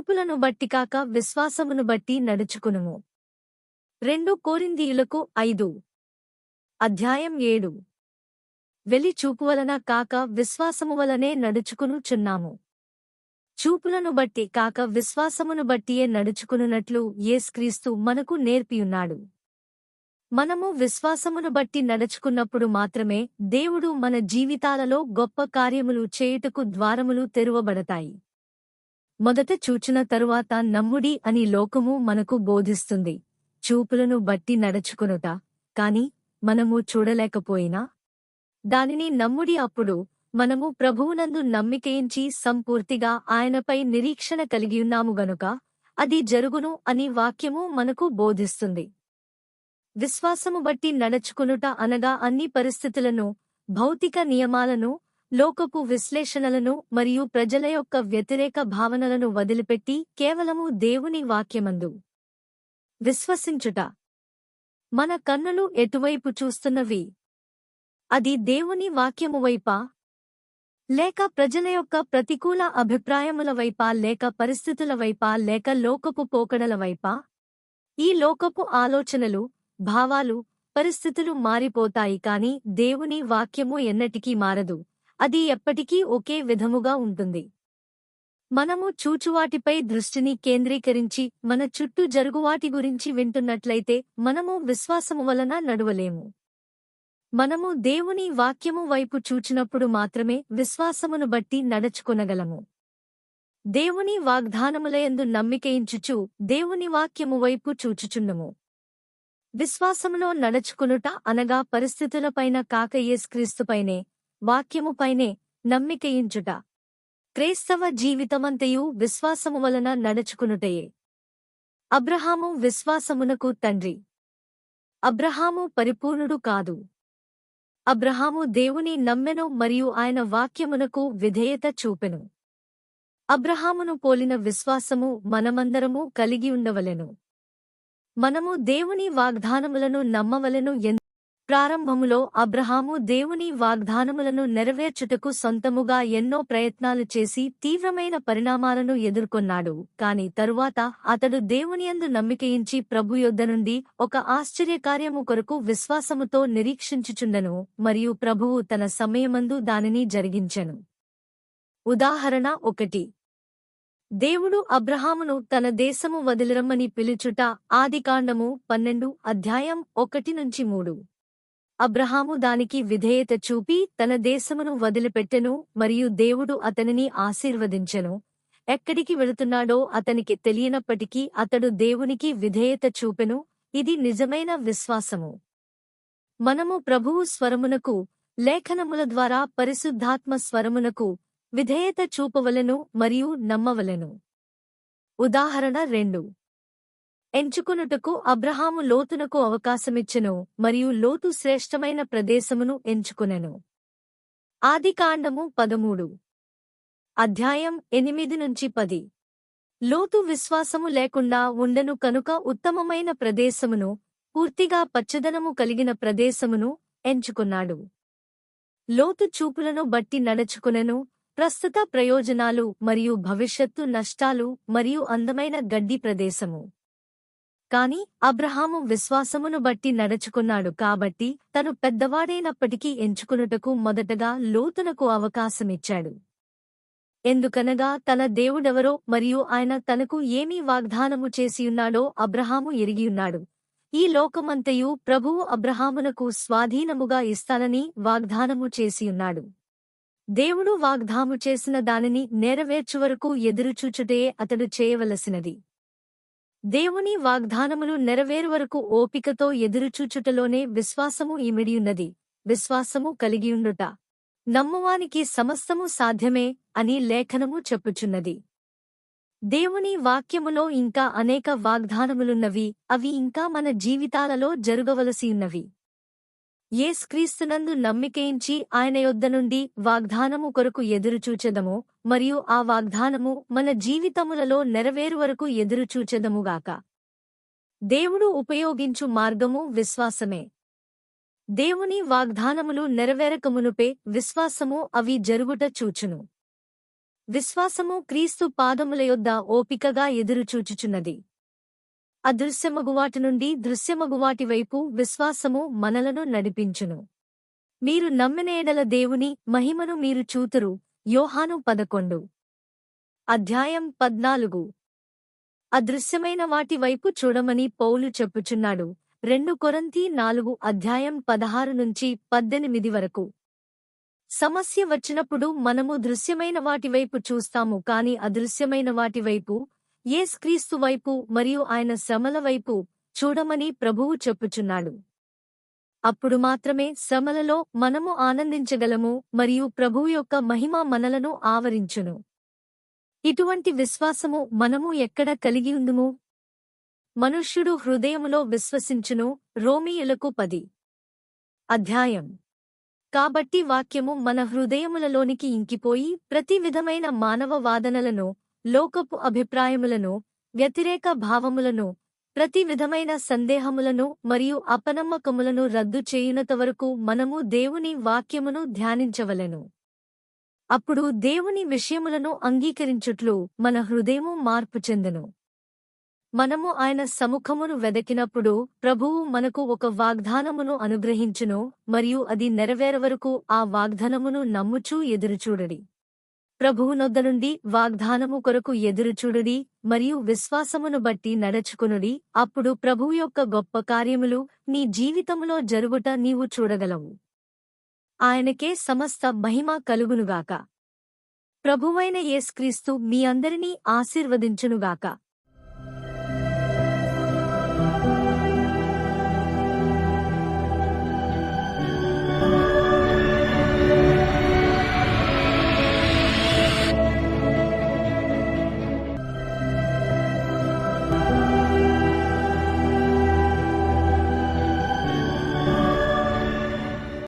చూపులను బట్టి కాక విశ్వాసమును బట్టి నడుచుకునుము. 2 కొరింథీయులకు 5:7. వెలి చూపువలన కాక విశ్వాసము వలనే నడుచుకునుచున్నాము. చూపులను బట్టి కాక విశ్వాసమును బట్టియే నడుచుకునున్నట్లు యేసుక్రీస్తు మనకు నేర్పియున్నాడు. మనము విశ్వాసమును బట్టి నడుచుకున్నప్పుడు మాత్రమే దేవుడు మన జీవితాలలో గొప్ప కార్యములు చేయుటకు ద్వారములు తెరువబడతాయి. మొదట చూచిన తరువాత నమ్ముడి అని లోకము మనకు బోధిస్తుంది. చూపులను బట్టి నడుచుకునుట, కాని మనము చూడలేకపోయినా దానిని నమ్ముడి. అప్పుడు మనము ప్రభువునందు నమ్మికయించి సంపూర్తిగా ఆయనపై నిరీక్షణ కలిగియున్నాము గనుక అది జరుగును అని వాక్యము మనకు బోధిస్తుంది. విశ్వాసము బట్టి నడుచుకునుట అనగా అన్ని పరిస్థితులను, భౌతిక నియమాలను, లోకపు విశ్లేషణలను మరియు ప్రజల యొక్క వ్యతిరేక భావనలను వదిలిపెట్టి కేవలము దేవుని వాక్యమందు విశ్వసించుట. మన కన్నులు ఎటువైపు చూస్తున్నవి? అది దేవుని వాక్యము వైపా, లేక ప్రజల యొక్క ప్రతికూల అభిప్రాయముల వైపా, లేక పరిస్థితుల వైపా, లేక లోకపు పోకడల వైపా? ఈ లోకపు ఆలోచనలు, భావాలు, పరిస్థితులు మారిపోతాయి, కాని దేవుని వాక్యము ఎన్నటికీ మారదు. అది ఎప్పటికీ ఒకే విధముగా ఉంటుంది. మనము చూచువాటిపై దృష్టిని కేంద్రీకరించి మన చుట్టూ జరుగువాటి గురించి వింటున్నట్లయితే మనము విశ్వాసము వలన నడవలేము. మనము దేవుని వాక్యము వైపు చూచినప్పుడు మాత్రమే విశ్వాసమును బట్టి నడుచుకొనగలము. దేవుని వాగ్దానములయందు నమ్మికయించుచు దేవుని వాక్యము వైపు చూచుచున్నము. విశ్వాసములో నడుచుకునుట అనగా పరిస్థితులపైన కాక యేసుక్రీస్తుపైనే, వాక్యముపైనే నమ్మికయించుట. క్రైస్తవ జీవితమంతయు విశ్వాసము వలన నడుచుకునుటయే. అబ్రహాము విశ్వాసమునకు తండ్రి. అబ్రహాము పరిపూర్ణుడు కాదు. అబ్రహాము దేవుని నమ్మెను మరియు ఆయన వాక్యమునకు విధేయత చూపెను. అబ్రహామును పోలిన విశ్వాసము మనమందరము కలిగి ఉండవలెను. మనము దేవుని వాగ్దానములను నమ్మవలెను. ప్రారంభములో అబ్రహాము దేవుని వాగ్దానములను నెరవేర్చుటకు సొంతముగా ఎన్నో ప్రయత్నాలు చేసి తీవ్రమైన పరిణామాలను ఎదుర్కొన్నాడు. కాని తరువాత అతడు దేవునియందు నమ్మికయించి ప్రభు యొద్ద నుండి ఒక ఆశ్చర్యకార్యము కొరకు విశ్వాసముతో నిరీక్షించుచుండెను మరియు ప్రభువు తన సమయమందు దానిని జరిగించెను. ఉదాహరణ 1. దేవుడు అబ్రహామును తన దేశము వదిలిరమ్మని పిలుచుట. ఆదికాండము 12:1-3. అబ్రహాము దానికి విధేయత చూపి తన దేశమును వదిలిపెట్టెను మరియు దేవుడు అతనిని ఆశీర్వదించెను. ఎక్కడికి వెళుతున్నాడో అతనికి తెలియనప్పటికీ అతడు దేవునికి విధేయత చూపెను. ఇది నిజమైన విశ్వాసము. మనము ప్రభువు స్వరమునకు, లేఖనముల ద్వారా పరిశుద్ధాత్మ స్వరమునకు విధేయత చూపవలెను మరియు నమ్మవలెను. ఉదాహరణ 2. ఎంచుకొనుటకు అబ్రహాము లోతునకు అవకాశమిచ్చెను మరియు లోతు శ్రేష్టమైన ప్రదేశమును ఎంచుకొనెను. ఆదికాండము 13:8-10. లోతు విశ్వాసము లేకుండా ఉండెను కనుక ఉత్తమమైన ప్రదేశమును, పూర్తిగా పచ్చదనము కలిగిన ప్రదేశమును ఎంచుకున్నాడు. లోతు చూపులను బట్టి నడుచుకొనెను. ప్రస్తుత ప్రయోజనాలు మరియు భవిష్యత్తు నష్టాలు మరియు అందమైన గడ్డి ప్రదేశము. కాని అబ్రహాము విశ్వాసమును బట్టి నడుచుకున్నాడు కాబట్టి తను పెద్దవాడైనప్పటికీ ఎంచుకునుటకు మొదటగా లోతునకు అవకాశమిచ్చాడు. ఎందుకనగా తన దేవుడెవరో మరియు ఆయన తనకు ఏమి వాగ్దానము చేసియున్నాడో అబ్రహాము ఎరిగియున్నాడు. ఈ లోకమంతయు ప్రభువు అబ్రహామునకు స్వాధీనముగా ఇస్తానని వాగ్దానము చేసియున్నాడు. దేవుడు వాగ్దానము చేసిన దానిని నెరవేర్చువరకు ఎదురుచూచుటే అతడు చేయవలసినది. దేవుని వాగ్దానములు నెరవేరువరకు ఓపికతో ఎదురుచూచుటలోనే విశ్వాసము ఇమిడియున్నది. విశ్వాసము కలిగియుండుట నమ్మువానికి సమస్తము సాధ్యమే అని లేఖనము చెప్పుచున్నది. దేవుని వాక్యములో ఇంకా అనేక వాగ్దానములున్నవి. అవి ఇంకా మన జీవితాలలో జరుగవలసియున్నవి. యేసుక్రీస్తునందు నమ్మికయించి ఆయన యొద్ద నుండి వాగ్దానము కొరకు ఎదురుచూచెదము మరియు ఆ వాగ్దానము మన జీవితములలో నెరవేరు వరకు ఎదురుచూచెదముగాక. దేవుడు ఉపయోగించు మార్గము విశ్వాసమే. దేవుని వాగ్దానములు నెరవేరకమునుపే విశ్వాసము అవి జరుగుట చూచును. విశ్వాసము క్రీస్తు పాదముల యొద్ద ఓపికగా ఎదురుచూచుచున్నది. అదృశ్యమగువాటి నుండి దృశ్యమగువాటి వైపు విశ్వాసము మనలను నడిపించును. మీరు నమ్మిన ఎడల దేవుని మహిమను మీరు చూతురు. యోహాను 11:14. అదృశ్యమైన వాటి వైపు చూడమని పౌలు చెప్పుచున్నాడు. 2 కొరింథీ 4:16-18 వరకు. సమస్య వచ్చినప్పుడు మనము దృశ్యమైన వాటివైపు చూస్తాము కాని అదృశ్యమైన వాటివైపు, యేసుక్రీస్తు వైపు మరియు ఆయన శ్రమల వైపు చూడమని ప్రభువు చెప్పుచున్నాడు. అప్పుడు మాత్రమే శ్రమలలో మనము ఆనందించగలము మరియు ప్రభువు యొక్క మహిమ మనలను ఆవరించును. ఇటువంటి విశ్వాసము మనము ఎక్కడ కలిగి ఉందుము? మనుష్యుడు హృదయములో విశ్వసించును. రోమీయులకు 10 అధ్యాయం. కాబట్టి వాక్యము మన హృదయములలోనికి ఇంకిపోయి ప్రతి విధమైన మానవ వాదనలను, లోకపు అభిప్రాయములను, వ్యతిరేక భావములను, ప్రతి విధమైన సందేహములను మరియు అపనమ్మకములను రద్దు చేయునతవరకు మనము దేవుని వాక్యమును ధ్యానించవలెను. అప్పుడు దేవుని విషయములను అంగీకరించుట్లు మన హృదయము మార్పు చెందును. మనము ఆయన సముఖమును వెదకినప్పుడు ప్రభువు మనకు ఒక వాగ్దానమును అనుగ్రహించును మరియు అది నెరవేరవరకు ఆ వాగ్దానమును నమ్ముచూ ఎదురుచూడడి. ప్రభువు నొద్ద నుండి వాగ్దానము కొరకు ఎదురుచూడుడి మరియు విశ్వాసమును బట్టి నడచుకొనుడి. అప్పుడు ప్రభువు యొక్క గొప్ప కార్యములు నీ జీవితములో జరుగుట నీవు చూడగలవు. ఆయనకే సమస్త మహిమ కలుగునుగాక. ప్రభువైన యేసుక్రీస్తు మీ అందరినీ ఆశీర్వదించునుగాక.